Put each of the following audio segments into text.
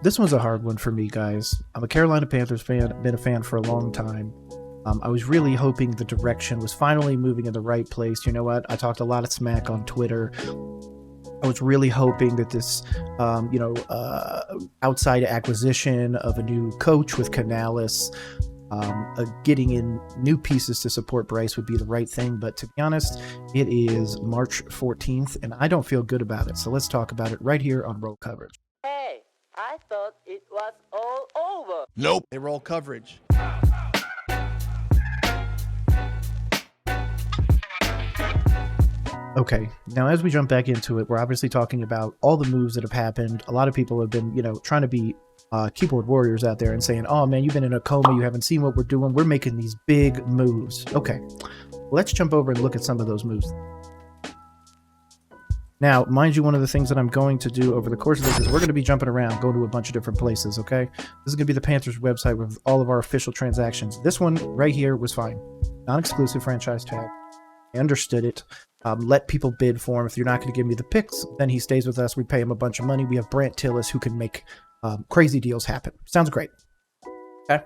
this one's a hard one for me, guys. I'm a Carolina Panthers fan, been a fan for a long time. I was really hoping the direction was finally moving in the right place. You know what? I talked a lot of smack on Twitter. I was really hoping that this, outside acquisition of a new coach with McCandless, getting in new pieces to support Bryce would be the right thing. But to be honest, it is March 14th, and I don't feel good about it. So let's talk about it right here on Roll Coverage. Hey, I thought it was all over. Nope. They roll coverage. Okay, now as we jump back into it, we're obviously talking about all the moves that have happened. A lot of people have been, trying to be keyboard warriors out there and saying, oh man, you've been in a coma, you haven't seen what we're doing, we're making these big moves. Okay, let's jump over and look at some of those moves. Now, mind you, one of the things that I'm going to do over the course of this is we're going to be jumping around, going to a bunch of different places, okay? This is going to be the Panthers website with all of our official transactions. This one right here was fine. Non-exclusive franchise tag. I understood it. Let people bid for him. If you're not going to give me the picks, then he stays with us. We pay him a bunch of money. We have Brant Tillis who can make crazy deals happen. Sounds great. Okay.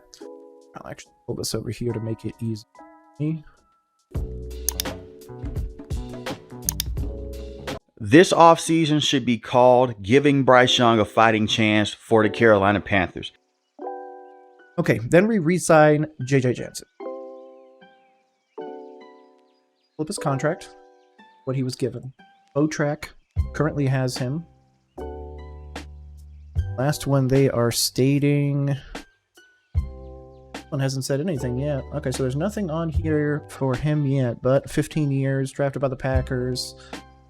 I'll actually pull this over here to make it easy. This offseason should be called giving Bryce Young a fighting chance for the Carolina Panthers. Okay, then we re-sign J.J. Jansen. Flip his contract, what he was given. O-Track currently has him. Last one they are stating... One hasn't said anything yet. Okay, so there's nothing on here for him yet, but 15 years, drafted by the Packers.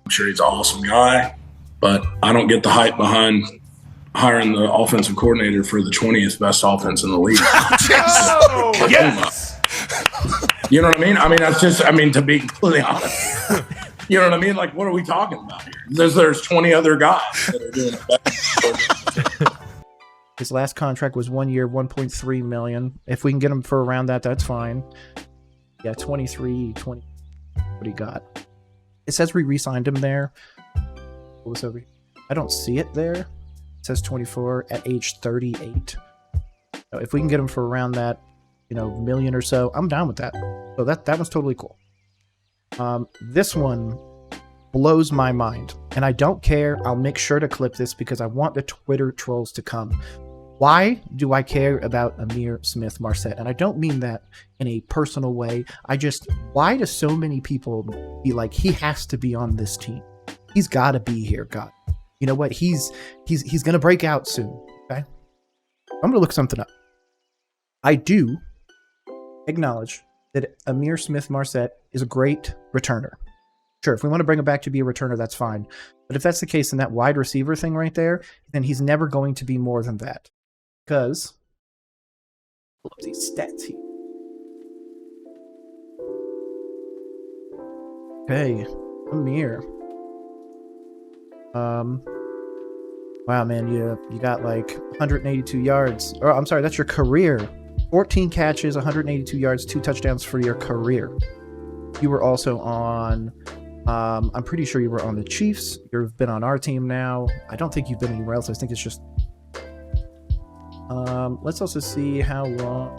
I'm sure he's an awesome guy, but I don't get the hype behind hiring the offensive coordinator for the 20th best offense in the league. Yes. You know what I mean? That's just, to be completely honest. You know what I mean? Like, what are we talking about here? There's 20 other guys that are doing it better. His last contract was 1 year, $1.3 million. If we can get him for around that, that's fine. Yeah, 20, what he got. It says we re-signed him there. What was over here? I don't see it there. It says 24 at age 38. So if we can get him for around that, million or so, I'm down with that. So that one's totally cool. This one blows my mind, and I don't care. I'll make sure to clip this because I want the Twitter trolls to come. Why do I care about Ihmir Smith-Marsette? And I don't mean that in a personal way. Why do so many people be like, he has to be on this team? He's got to be here, God. You know what? He's going to break out soon, okay? I'm going to look something up. I do acknowledge that Ihmir Smith-Marsette is a great returner. Sure, if we want to bring him back to be a returner, that's fine. But if that's the case in that wide receiver thing right there, then he's never going to be more than that. Because, pull up these stats here. Okay, Ihmir. Wow, man, you got like 182 yards. Oh, I'm sorry, that's your career. 14 catches, 182 yards, 2 touchdowns for your career. You were also on, I'm pretty sure you were on the Chiefs. You've been on our team now. I don't think you've been anywhere else. I think it's just... let's also see how long...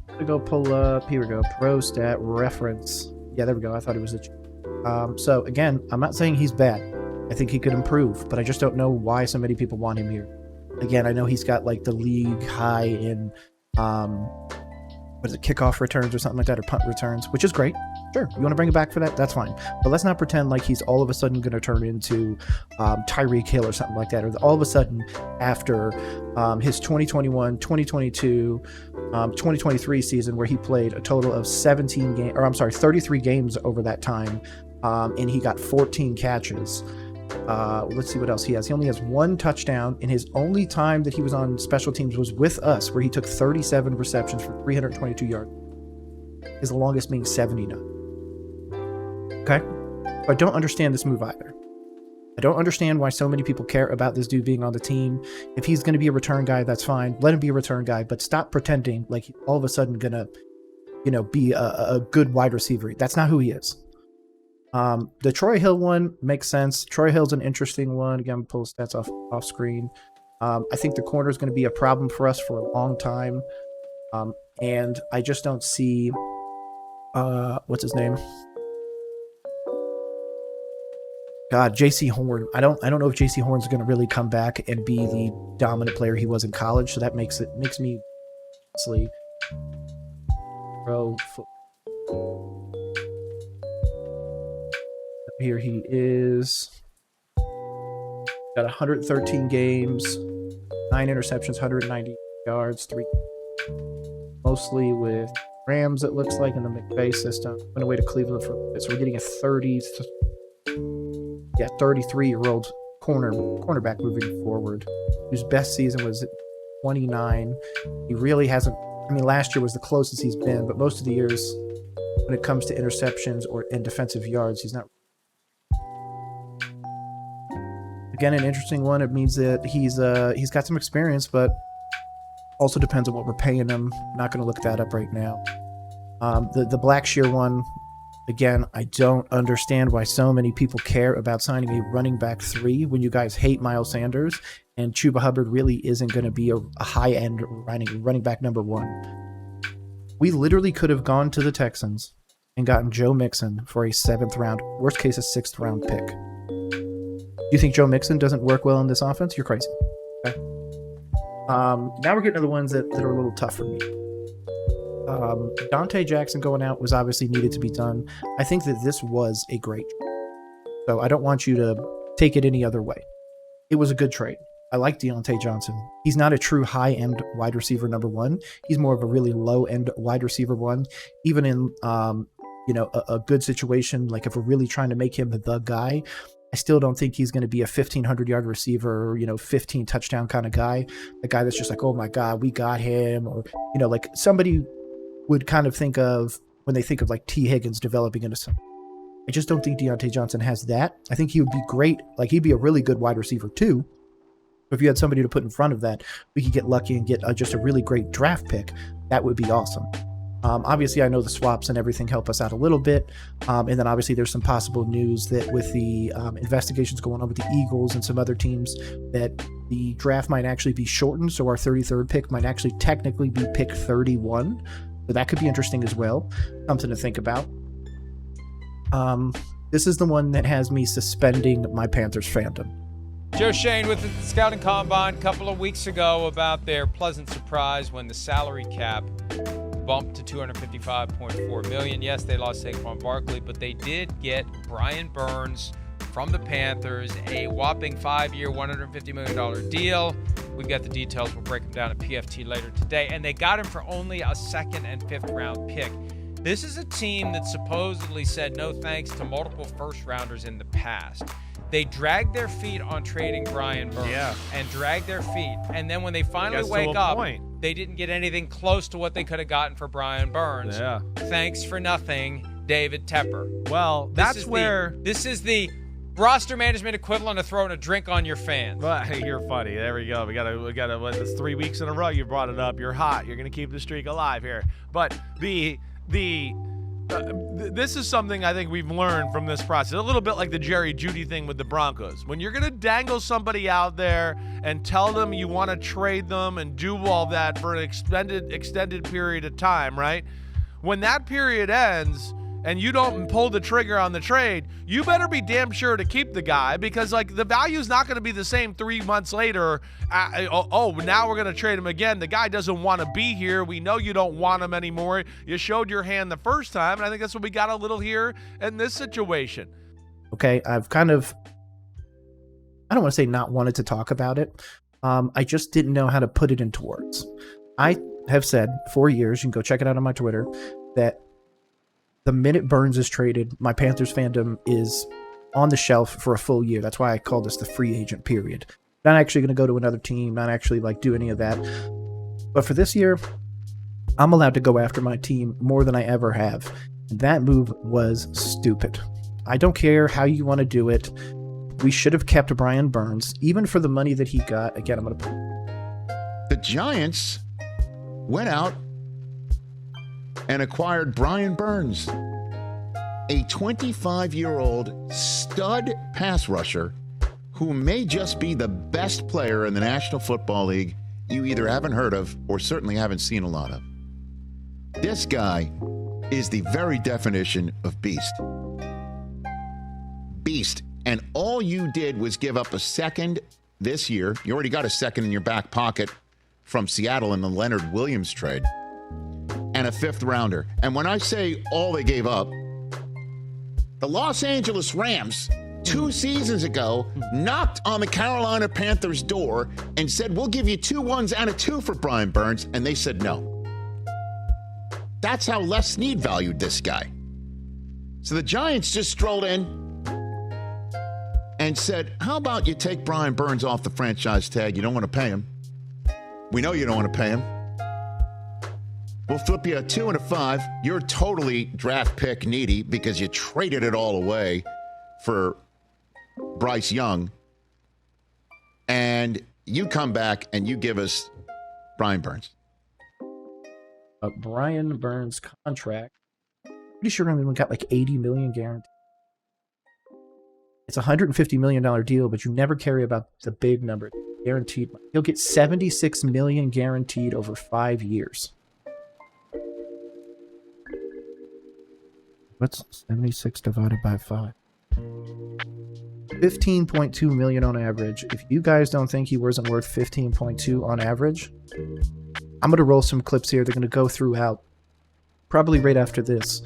I'm gonna go pull up, here we go, Pro Stat Reference. Yeah, there we go. I thought it was the Chiefs. So again, I'm not saying he's bad. I think he could improve, but I just don't know why so many people want him here. Again, I know he's got like the league high in, what is it, kickoff returns or something like that, or punt returns, which is great. Sure, you want to bring him back for that? That's fine. But let's not pretend like he's all of a sudden going to turn into Tyreek Hill or something like that, or all of a sudden after his 2021, 2022, 2023 season where he played a total of 33 games over that time, and he got 14 catches. Let's see what else he has. He only has 1 touchdown, and his only time that he was on special teams was with us, where he took 37 receptions for 322 yards. His longest being 79. Okay? I don't understand this move either. I don't understand why so many people care about this dude being on the team. If he's going to be a return guy, that's fine. Let him be a return guy, but stop pretending like he's all of a sudden going to, be a good wide receiver. That's not who he is. The Troy Hill one makes sense. Troy Hill's an interesting one. Again, pull stats off screen. I think the corner is going to be a problem for us for a long time. And I just don't see what's his name? God, JC Horn. I don't know if JC Horn's going to really come back and be the dominant player he was in college. So that makes me honestly pro football. Here he is. Got 113 games, 9 interceptions, 190 yards, 3 mostly with Rams, it looks like, in the McVay system. Went away to Cleveland for a bit. So we're getting a 33-year-old cornerback moving forward, whose best season was 29. He really hasn't, I mean, last year was the closest he's been, but most of the years when it comes to interceptions and defensive yards, he's not. Again, an interesting one. It means that he's got some experience, but also depends on what we're paying him. Not going to look that up right now. The Blackshear one, again, I don't understand why so many people care about signing a running back 3 when you guys hate Miles Sanders, and Chuba Hubbard really isn't going to be a high-end running back number 1. We literally could have gone to the Texans and gotten Joe Mixon for a 7th round, worst case a 6th round pick. You think Joe Mixon doesn't work well in this offense? You're crazy. Okay. Now we're getting to the ones that are a little tough for me. Dante Jackson going out was obviously needed to be done. I think that this was a great trade. So I don't want you to take it any other way. It was a good trade. I like Deontay Johnson. He's not a true high-end wide receiver number 1. He's more of a really low-end wide receiver 1. Even in a good situation, like if we're really trying to make him the guy, I still don't think he's going to be a 1,500-yard receiver, 15 touchdown kind of guy. A guy that's just like, oh my God, we got him. Or, like somebody would kind of think of when they think of like T. Higgins developing into something. I just don't think Deontay Johnson has that. I think he would be great. Like he'd be a really good wide receiver too. If you had somebody to put in front of that, we could get lucky and get just a really great draft pick. That would be awesome. Obviously, I know the swaps and everything help us out a little bit. And then obviously there's some possible news that with the investigations going on with the Eagles and some other teams, that the draft might actually be shortened. So our 33rd pick might actually technically be pick 31. So that could be interesting as well. Something to think about. This is the one that has me suspending my Panthers fandom. Joe Shane with the Scouting Combine a couple of weeks ago about their pleasant surprise when the salary cap bumped to $255.4 million. Yes, they lost Saquon Barkley, but they did get Brian Burns from the Panthers, a whopping 5-year, $150 million deal. We've got the details. We'll break them down at PFT later today. And they got him for only a 2nd and 5th round pick. This is a team that supposedly said no thanks to multiple first-rounders in the past. They dragged their feet on trading Brian Burns and dragged their feet. And then when they finally wake up, they didn't get anything close to what they could have gotten for Brian Burns. Yeah. Thanks for nothing, David Tepper. Well, this is the roster management equivalent of throwing a drink on your fans. Well, hey, you're funny. There we go. We gotta. It's 3 weeks in a row you brought it up. You're hot. You're gonna keep the streak alive here. But this is something I think we've learned from this process. A little bit like the Jerry Jeudy thing with the Broncos. When you're going to dangle somebody out there and tell them you want to trade them and do all that for an extended period of time, right? When that period ends and you don't pull the trigger on the trade, you better be damn sure to keep the guy, because like the value is not going to be the same 3 months later. Now we're going to trade him again. The guy doesn't want to be here. We know you don't want him anymore. You showed your hand the first time, and I think that's what we got a little here in this situation. Okay, I've kind of, I don't want to say not wanted to talk about it. I just didn't know how to put it into words. I have said for years, you can go check it out on my Twitter, that the minute Burns is traded, my Panthers fandom is on the shelf for a full year. That's why I call this the free agent period. Not actually going to go to another team, not actually like do any of that. But for this year, I'm allowed to go after my team more than I ever have. And that move was stupid. I don't care how you want to do it. We should have kept Brian Burns, even for the money that he got. Again, I'm going to... The Giants went out and acquired Brian Burns. a 25-year-old stud pass rusher who may just be the best player in the National Football League you either haven't heard of or certainly haven't seen a lot of. This guy is the very definition of beast. Beast. And all you did was give up a second this year. You already got a second in your back pocket from Seattle in the Leonard Williams trade, and a 5th rounder. And when I say all they gave up, the Los Angeles Rams 2 seasons ago knocked on the Carolina Panthers' door and said, we'll give you 2 1s and a 2 for Brian Burns. And they said no. That's how Les Snead valued this guy. So the Giants just strolled in and said, how about you take Brian Burns off the franchise tag? You don't want to pay him. We know you don't want to pay him. We'll flip you a 2 and a 5. You're totally draft pick needy because you traded it all away for Bryce Young. And you come back and you give us Brian Burns. Brian Burns' contract, pretty sure we only got like $80 million guaranteed. It's a $150 million deal, but you never carry about the big number. Guaranteed. He'll get $76 million guaranteed over 5 years. What's 76 divided by 5? $15.2 million on average. If you guys don't think he wasn't worth 15.2 on average, I'm going to roll some clips here. They're going to go throughout, probably right after this,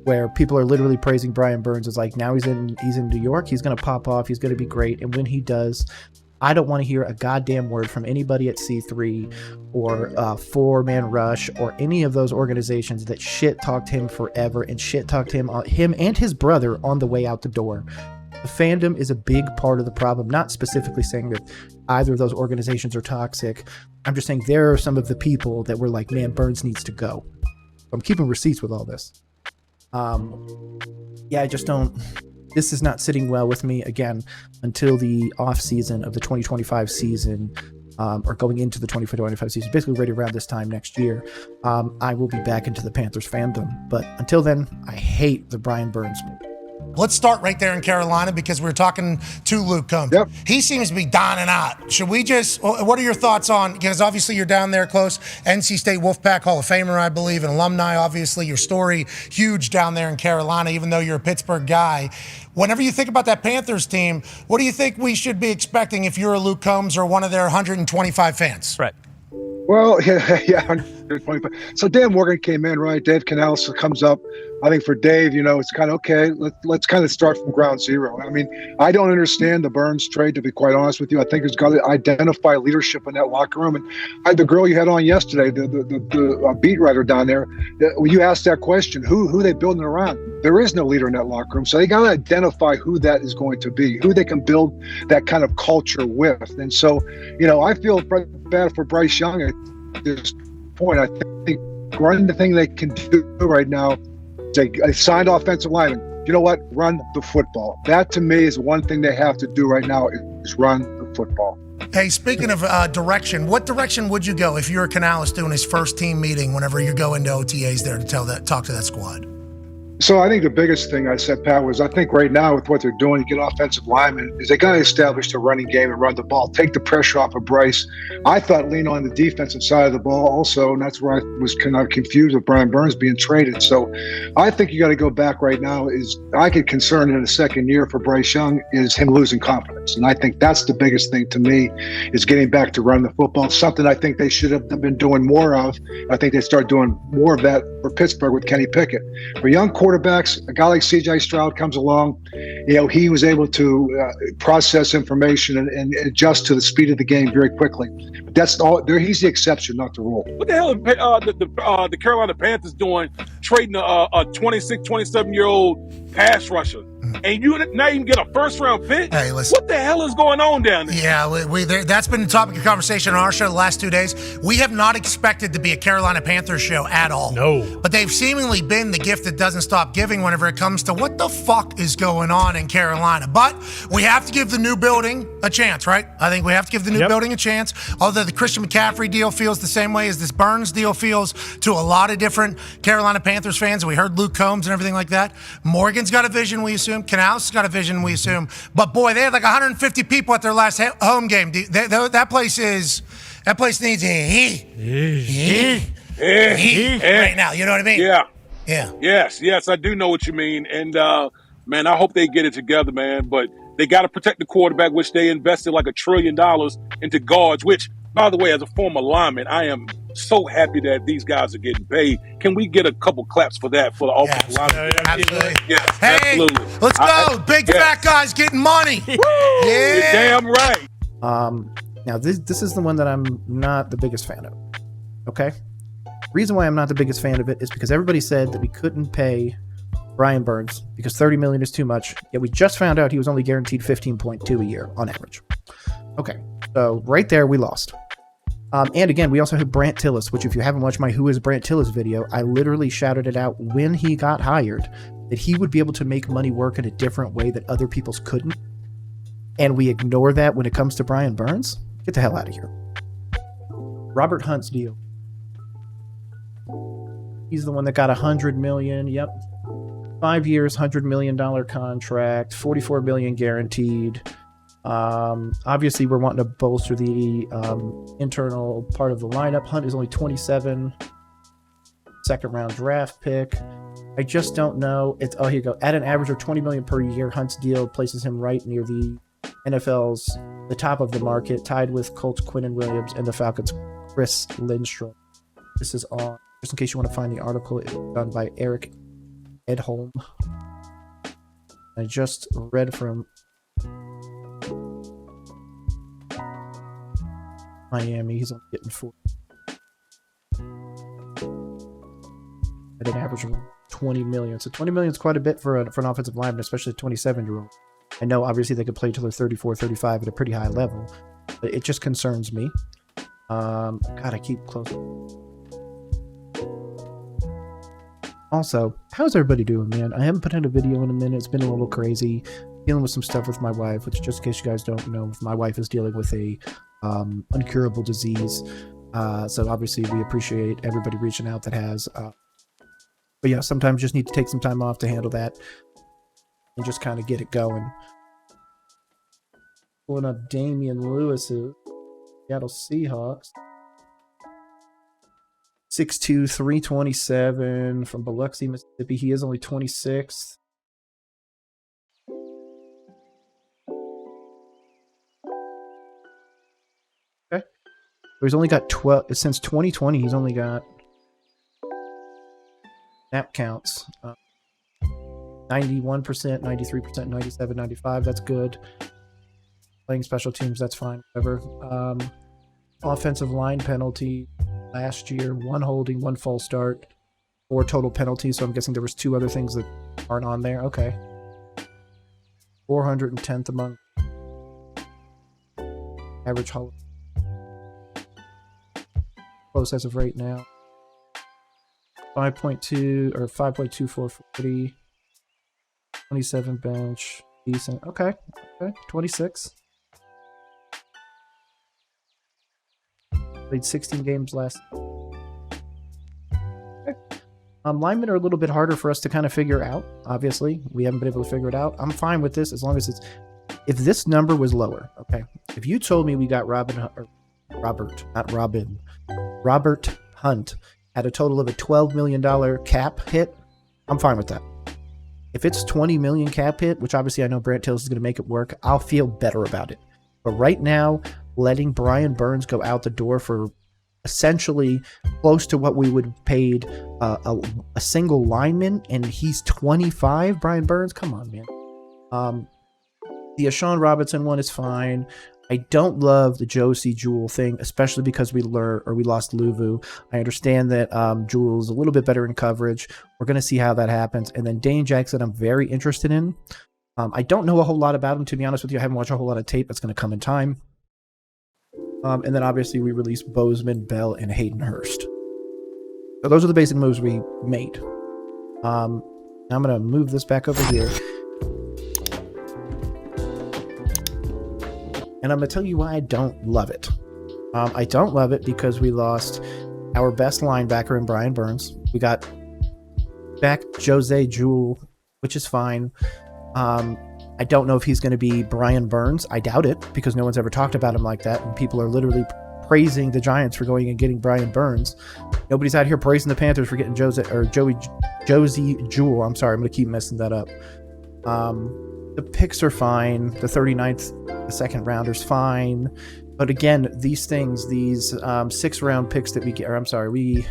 where people are literally praising Brian Burns. It's like, now he's in New York. He's going to pop off. He's going to be great. And when he does, I don't want to hear a goddamn word from anybody at C3 or Four-Man Rush or any of those organizations that shit-talked him forever and shit-talked him and his brother on the way out the door. The fandom is a big part of the problem, not specifically saying that either of those organizations are toxic. I'm just saying there are some of the people that were like, man, Burns needs to go. I'm keeping receipts with all this. I just don't... This is not sitting well with me, again, until the off-season of the 2025 season, or going into the 2025 season, basically right around this time next year. I will be back into the Panthers fandom. But until then, I hate the Brian Burns move. Let's start right there in Carolina because we're talking to Luke Combs. Yep. He seems to be dining out. Should we what are your thoughts on, because obviously you're down there close, NC State Wolfpack Hall of Famer, I believe, and alumni, obviously, your story, huge down there in Carolina, even though you're a Pittsburgh guy. Whenever you think about that Panthers team, what do you think we should be expecting if you're a Luke Combs or one of their 125 fans? Right. Well, yeah, 125. So Dan Morgan came in, right? Dave McCandless comes up. I think for Dave, it's kind of okay. Let's kind of start from ground zero. I mean, I don't understand the Burns trade, to be quite honest with you. I think there's got to identify leadership in that locker room. And the girl you had on yesterday, the beat writer down there, when you asked that question, who they building around? There is no leader in that locker room. So they got to identify who that is going to be, who they can build that kind of culture with. And so, I feel bad for Bryce Young at this point. I think one thing they can do right now, they signed offensive lineman. You know what? Run the football. That to me is one thing they have to do right now is run the football. Hey, speaking of direction, what direction would you go if you were Canales doing his first team meeting whenever you go into OTAs there to talk to that squad? So I think the biggest thing I said, Pat, was I think right now with what they're doing to get offensive linemen is they got to establish the running game and run the ball, take the pressure off of Bryce. I thought lean on the defensive side of the ball also, and that's where I was kind of confused with Brian Burns being traded. So I think you got to go back right now. Is I get concerned in the second year for Bryce Young is him losing confidence. And I think that's the biggest thing to me is getting back to run the football, something I think they should have been doing more of. I think they start doing more of that for Pittsburgh with Kenny Pickett. For young quarterbacks, a guy like C.J. Stroud comes along, he was able to process information and adjust to the speed of the game very quickly. But that's all. He's the exception, not the rule. What the hell is the Carolina Panthers doing, trading a 26, 27-year-old pass rusher, and you not even get a first-round pick? Hey, listen. What the hell is going on down there? Yeah, that's been the topic of conversation on our show the last 2 days. We have not expected to be a Carolina Panthers show at all. No. But they've seemingly been the gift that doesn't stop giving whenever it comes to what the fuck is going on in Carolina. But we have to give the new building a chance, right? I think we have to give the new building a chance. Although the Christian McCaffrey deal feels the same way as this Burns deal feels to a lot of different Carolina Panthers fans. We heard Luke Combs and everything like that. Morgan's got a vision, we assume. Canales got a vision, we assume. But boy, they had like 150 people at their last home game. That place needs a heat right now. You know what I mean? Yeah. Yeah. Yes, I do know what you mean. And, man, I hope they get it together, man. But they got to protect the quarterback, which they invested like $1 trillion into guards, which, by the way, as a former lineman, I am so happy that these guys are getting paid. Can we get a couple claps for that for the offensive linemen? Absolutely. Yes, hey, absolutely. Let's go. Big fat guys getting money. You're damn right. Now this is the one that I'm not the biggest fan of. Okay? Reason why I'm not the biggest fan of it is because everybody said that we couldn't pay Brian Burns because $30 million is too much. Yet we just found out he was only guaranteed $15.2 a year on average. Okay, so right there we lost. And again, we also have Brant Tillis, which if you haven't watched my Who is Brant Tillis video, I literally shouted it out when he got hired that he would be able to make money work in a different way that other people's couldn't. And we ignore that when it comes to Brian Burns. Get the hell out of here. Robert Hunt's deal. He's the one that got $100 million. Yep. 5 years, $100 million contract, $44 million guaranteed. Obviously, we're wanting to bolster the internal part of the lineup. Hunt is only 27, second-round draft pick. I just don't know. Here you go. At an average of $20 million per year, Hunt's deal places him right near the the top of the market, tied with Colts Quinnen Williams and the Falcons Chris Lindstrom. This is on, just in case you want to find the article, it's done by Eric Edholm. I just read from Miami. He's only getting 4 at an average of $20 million. So $20 million is quite a bit for an offensive lineman, especially a 27-year-old. I know obviously they could play till they're 34, 35 at a pretty high level, but it just concerns me. God, I keep close. Also, how's everybody doing, man? I haven't put out a video in a minute. It's been a little crazy. Dealing with some stuff with my wife, which, just in case you guys don't know, my wife is dealing with a incurable disease. So obviously we appreciate everybody reaching out that has. But yeah, sometimes you just need to take some time off to handle that and just kind of get it going. Pulling up Damian Lewis's Seattle Seahawks. 6'2", 327 from Biloxi, Mississippi. He is only 26th. Okay. He's only got 12 since 2020. He's only got snap counts. 91%, 93%, 97, 95. That's good. Playing special teams, that's fine. Whatever. Offensive line penalty last year: 1 holding, 1 false start, 4 total penalties. So I'm guessing there was 2 other things that aren't on there. Okay. 410th among average hold. Close as of right now. 5.2 or 5.2440. 27 bench. Decent. Okay. 26. Played 16 games last. Okay. Linemen are a little bit harder for us to kind of figure out. Obviously, we haven't been able to figure it out. I'm fine with this as long as it's. If this number was lower, okay. If you told me we got Robert Hunt at a total of a $12 million cap hit, I'm fine with that. If it's $20 million cap hit, which obviously I know Brant Tillis is going to make it work, I'll feel better about it. But right now, letting Brian Burns go out the door for essentially close to what we would have paid a single lineman, and he's 25, Brian Burns, come on, man. The Ashawn Robinson one is fine. I don't love the Josie Jewel thing, especially because we lost Luvu. I understand that Jewel is a little bit better in coverage. We're going to see how that happens. And then Dane Jackson, I'm very interested in. I don't know a whole lot about him, to be honest with you. I haven't watched a whole lot of tape. That's going to come in time. And then obviously we released Bozeman, Bell, and Hayden Hurst. So those are the basic moves we made. I'm going to move this back over here. And I'm going to tell you why I don't love it. I don't love it because we lost our best linebacker in Brian Burns. We got back Jose Jewell, which is fine. I don't know if he's going to be Brian Burns. I doubt it because no one's ever talked about him like that. And people are literally praising the Giants for going and getting Brian Burns. Nobody's out here praising the Panthers for getting Josie Jewell. I'm sorry, I'm going to keep messing that up. The picks are fine. The 39th, the second rounder's fine. But again, these things, these 6th-round picks that we get, or I'm sorry, we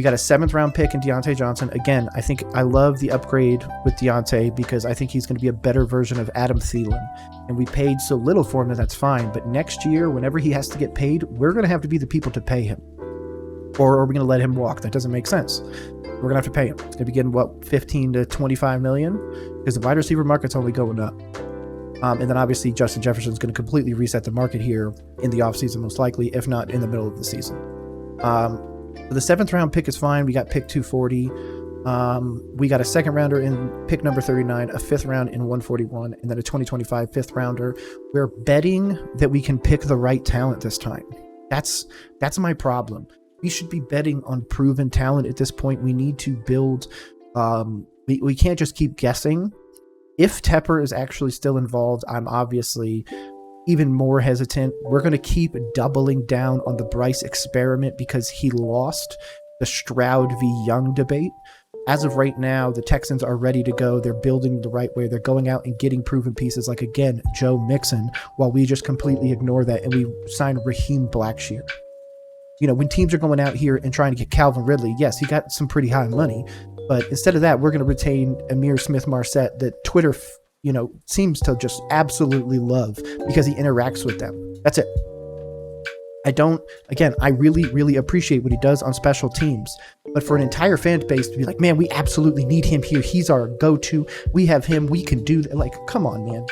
got a 7th-round pick in Deontay Johnson. Again, I think I love the upgrade with Deontay because I think he's going to be a better version of Adam Thielen. And we paid so little for him that's fine. But next year, whenever he has to get paid, we're going to have to be the people to pay him. Or are we going to let him walk? That doesn't make sense. We're going to have to pay him. It's going to be getting, 15 to 25 million? Because the wide receiver market's only going up. And then obviously Justin Jefferson's going to completely reset the market here in the offseason, most likely, if not in the middle of the season. The 7th-round pick is fine. We got pick 240. We got a 2nd rounder in pick number 39, a 5th round in 141, and then a 2025 5th rounder. We're betting that we can pick the right talent this time. That's my problem. We should be betting on proven talent at this point. We need to build. We can't just keep guessing. If Tepper is actually still involved, I'm obviously even more hesitant. We're going to keep doubling down on the Bryce experiment because he lost the Stroud v. Young debate. As of right now, the Texans are ready to go. They're building the right way. They're going out and getting proven pieces like, again, Joe Mixon, while we just completely ignore that and we sign Raheem Blackshear. You know, when teams are going out here and trying to get Calvin Ridley, yes, he got some pretty high money, but instead of that, we're going to retain Amir Smith-Marset that Twitter, seems to just absolutely love because he interacts with them. That's it. I really, really appreciate what he does on special teams, but for an entire fan base to be like, man, we absolutely need him here. He's our go-to. We have him. We can do that. Like, come on, man.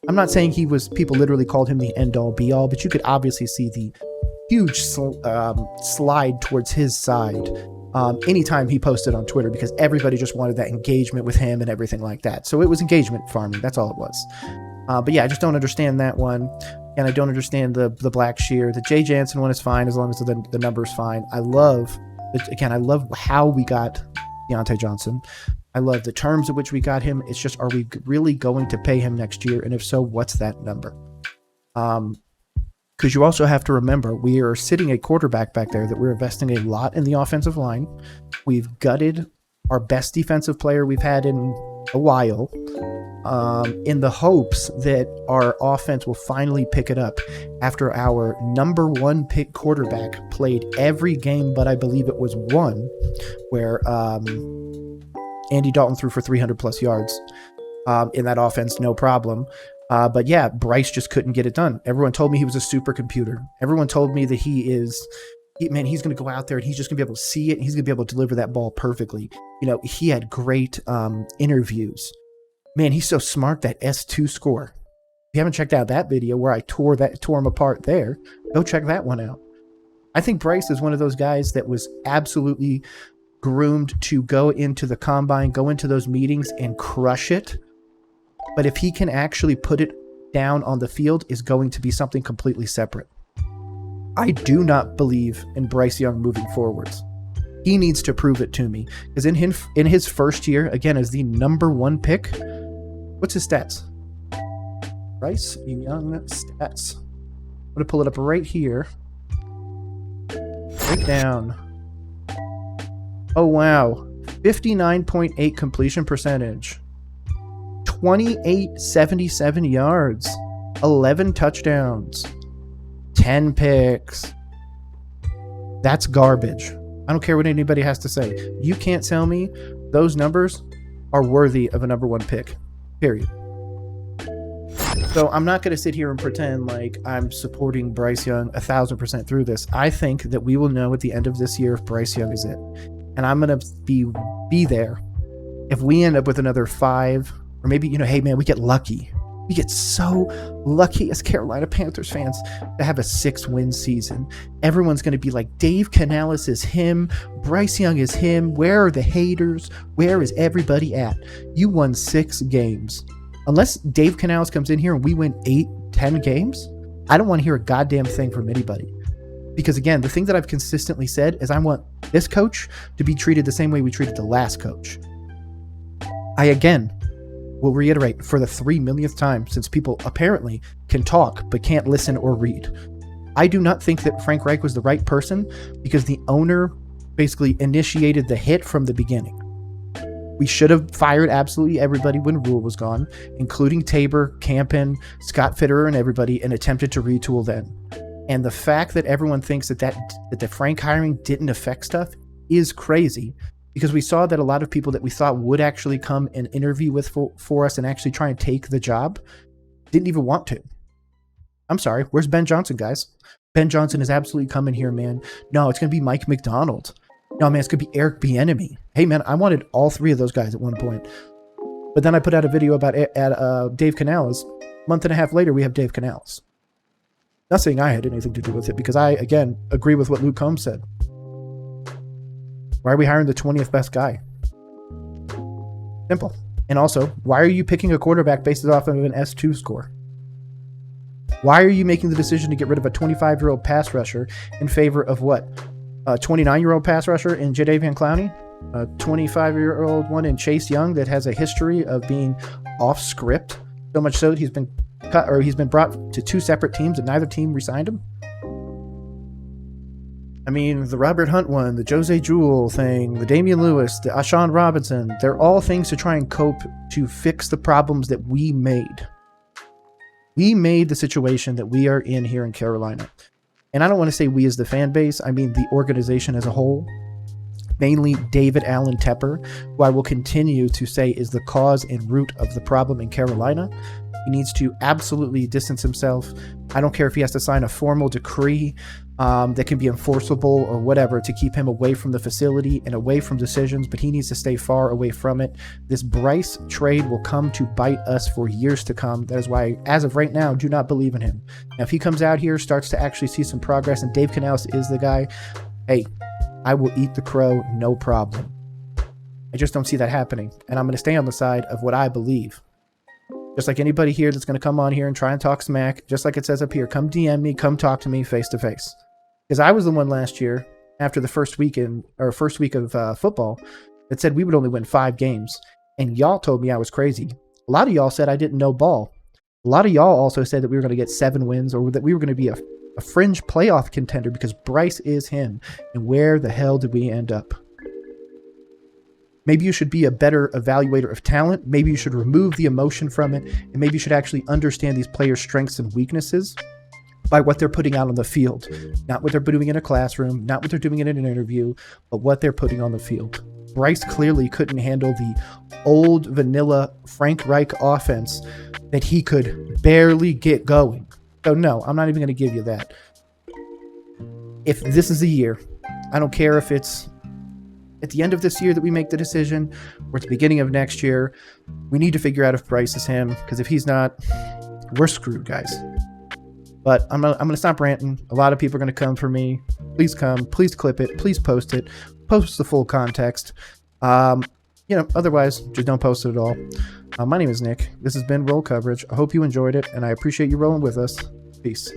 I'm not saying people literally called him the end-all be-all, but you could obviously see the huge slide towards his side anytime he posted on Twitter because everybody just wanted that engagement with him and everything like that. So it was engagement farming. That's all it was. But yeah, I just don't understand that one. And I don't understand the Blackshear. The Jay Jansen one is fine as long as the number's fine. I love how we got Deontay Johnson. I love the terms at which we got him. It's just, are we really going to pay him next year? And if so, what's that number? Because you also have to remember, we are sitting a quarterback back there that we're investing a lot in the offensive line. We've gutted our best defensive player we've had in a while in the hopes that our offense will finally pick it up after our number 1 pick quarterback played every game, but I believe it was one where Andy Dalton threw for 300 plus yards in that offense, no problem. But yeah, Bryce just couldn't get it done. Everyone told me he was a supercomputer. Everyone told me that he's going to go out there and he's just going to be able to see it. And he's going to be able to deliver that ball perfectly. He had great interviews. Man, he's so smart, that S2 score. If you haven't checked out that video where I tore him apart there, go check that one out. I think Bryce is one of those guys that was absolutely groomed to go into the combine, go into those meetings and crush it. But if he can actually put it down on the field, is going to be something completely separate. I do not believe in Bryce Young moving forwards. He needs to prove it to me. Because in his first year, again, as the number 1 pick, what's his stats? Bryce Young stats. I'm going to pull it up right here. Breakdown. Oh, wow. 59.8 completion percentage. 2,877 yards, 11 touchdowns, 10 picks. That's garbage. I don't care what anybody has to say. You can't tell me those numbers are worthy of a number 1 pick. Period. So I'm not going to sit here and pretend like I'm supporting Bryce Young 1,000% through this. I think that we will know at the end of this year if Bryce Young is it. And I'm going to be there. If we end up with another 5, or maybe, hey, man, we get lucky. We get so lucky as Carolina Panthers fans to have a 6-win season. Everyone's going to be like, Dave Canales is him. Bryce Young is him. Where are the haters? Where is everybody at? You won 6 games. Unless Dave Canales comes in here and we win 8-10 games, I don't want to hear a goddamn thing from anybody. Because again, the thing that I've consistently said is I want this coach to be treated the same way we treated the last coach. I again will reiterate for the 3 millionth time, since people apparently can talk but can't listen or read. I do not think that Frank Reich was the right person because the owner basically initiated the hit from the beginning. We should have fired absolutely everybody when Rule was gone, including Tabor, Campen, Scott Fitterer, and everybody, and attempted to retool then. And the fact that everyone thinks that the Frank hiring didn't affect stuff is crazy, because we saw that a lot of people that we thought would actually come and interview with for us and actually try and take the job didn't even want to. I'm sorry, where's Ben Johnson, guys? Ben Johnson is absolutely coming here, man. No, it's going to be Mike McDonald. No, man, it's going to be Eric Bieniemy. Hey, man, I wanted all 3 of those guys at one point. But then I put out a video about Dave Canales. A month and a half later, we have Dave Canales. Not saying I had anything to do with it, because I, again, agree with what Luke Combs said. Why are we hiring the 20th best guy? Simple. And also, why are you picking a quarterback based off of an S2 score? Why are you making the decision to get rid of a 25-year-old pass rusher in favor of what? A 29-year-old pass rusher in Jadeveon Clowney? A 25-year-old one in Chase Young that has a history of being off script? So much so that he's been cut, or he's been brought to 2 separate teams and neither team re-signed him? I mean, the Robert Hunt one, the Jose Jewell thing, the Damian Lewis, the Ashawn Robinson, they're all things to try and cope to fix the problems that we made. We made the situation that we are in here in Carolina. And I don't want to say we as the fan base, I mean the organization as a whole. Mainly David Allen Tepper, who I will continue to say is the cause and root of the problem in Carolina. He needs to absolutely distance himself. I don't care if he has to sign a formal decree that can be enforceable or whatever to keep him away from the facility and away from decisions, but he needs to stay far away from it. This Bryce trade will come to bite us for years to come. That is why, as of right now, do not believe in him. Now, if he comes out here, starts to actually see some progress, and Dave Canales is the guy, hey, I will eat the crow, no problem. I just don't see that happening, and I'm going to stay on the side of what I believe. Just like anybody here that's going to come on here and try and talk smack, just like it says up here, come DM me, come talk to me face to face. Because I was the one last year, after the first week of football, that said we would only win 5 games. And y'all told me I was crazy. A lot of y'all said I didn't know ball. A lot of y'all also said that we were going to get 7 wins, or that we were going to be a fringe playoff contender because Bryce is him. And where the hell did we end up? Maybe you should be a better evaluator of talent. Maybe you should remove the emotion from it. And maybe you should actually understand these players' strengths and weaknesses by what they're putting out on the field. Not what they're doing in a classroom, not what they're doing in an interview, but what they're putting on the field. Bryce clearly couldn't handle the old vanilla Frank Reich offense that he could barely get going. So no, I'm not even going to give you that. If this is the year, I don't care if it's at the end of this year that we make the decision or at the beginning of next year, we need to figure out if Bryce is him, because if he's not, we're screwed, guys. But I'm gonna stop ranting. A lot of people are gonna come for me. Please come. Please clip it. Please post it. Post the full context. Otherwise, just don't post it at all. My name is Nick. This has been Roll Coverage. I hope you enjoyed it, and I appreciate you rolling with us. Peace.